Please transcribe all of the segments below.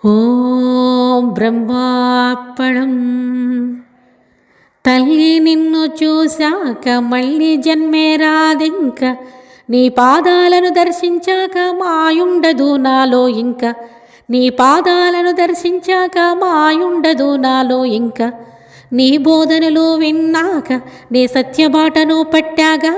ఓం బ్రహ్మార్పణం. తల్లి నిన్ను చూశాక మళ్ళీ జన్మే రాదింక, నీ పాదాలను దర్శించాక మాయుండదు నాలో ఇంక, నీ పాదాలను దర్శించాక మాయుండదు నాలో ఇంక. నీ బోధనలు విన్నాక నీ సత్యబాటను పట్టాగా,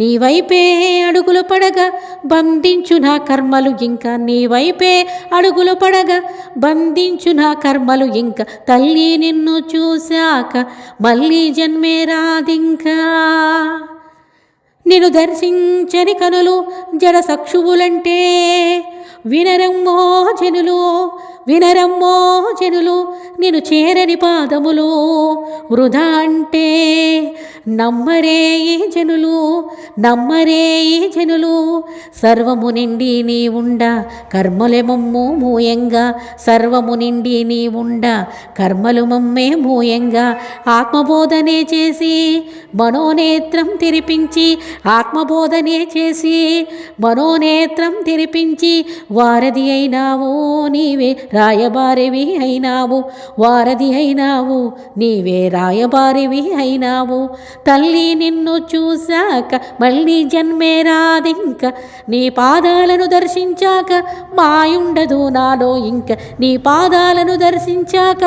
నీ వైపే అడుగులు పడగా బంధించు నా కర్మలు ఇంక, నీ వైపే అడుగులు పడగా బంధించు నా కర్మలు ఇంక. తల్లి నిన్ను చూశాక మళ్ళీ జన్మే రాదింకా. నిన్ను దర్శించని కనులు జడ సక్షువులంటే వినరమ్మో జనులు, వినరమ్మో జనులు. నిన్ను చేరని పాదములు వృధా అంటే నమ్మరే ఈ జనులు, నమ్మరే ఈ జనులు. సర్వము నిండి నీ ఉండ కర్మలు మమ్ము మూయంగా, సర్వము నిండి నీ ఉండ కర్మలు మమ్మే మూయంగా. ఆత్మబోధనే చేసి మనోనేత్రం తెరిపించి, ఆత్మబోధనే చేసి మనోనేత్రం తెరిపించి, వారధి అయినావు నీవే రాయబారివి అయినావు, వారధి అయినావు నీవే రాయబారివి అయినావు. తల్లి నిన్ను చూశాక మళ్ళీ జన్మే రాదింక, నీ పాదాలను దర్శించాక మాయుండదు నాలో ఇంక, నీ పాదాలను దర్శించాక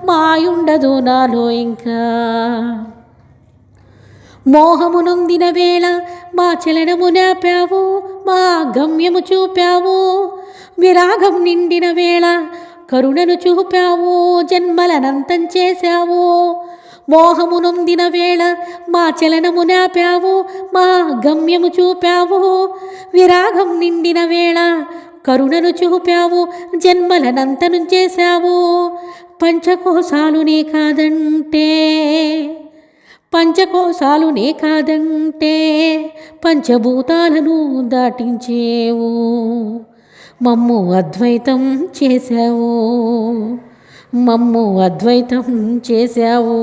మాయుండదు నాలో ఇంకా. మోహము నొందిన వేళ మా చలనము నాపావు, మా గమ్యము చూపావు. విరాగం నిండిన వేళ కరుణను చూపావు, జన్మలనంతం చేశావు. మోహము నొందిన వేళ మా చలనము నాపావు, మా గమ్యము చూపావు. విరాగం నిండిన వేళ కరుణను చూపావు, జన్మలనంతను చేశావు. పంచకోశాలు నీ కాదంటే, పంచకోశాలు నీ కాదంటే పంచభూతాలను దాటించేవు. మమ్ము అద్వైతం చేశావు, మమ్ము అద్వైతం చేశావు.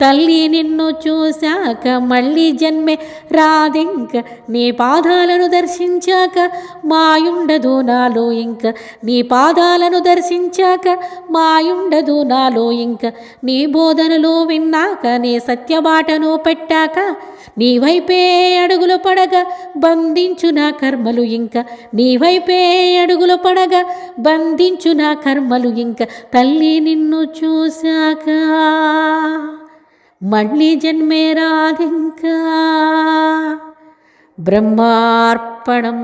తల్లి నిన్ను చూశాక మళ్ళీ జన్మే రాదింక, నీ పాదాలను దర్శించాక మాయుండదు నాలో ఇంక, నీ పాదాలను దర్శించాక మాయుండదు నాలో ఇంక. నీ బోధనలు విన్నాక నీ సత్యబాటను పెట్టాక, నీ వైపే అడుగులు పడగా బంధించు నా కర్మలు ఇంక, నీ వైపే అడుగులు పడగా బంధించు నా కర్మలు ఇంక. తల్లి నిన్ను చూశాక మళ్ళీ జన్మే రాదింకా. బ్రహ్మార్పణం.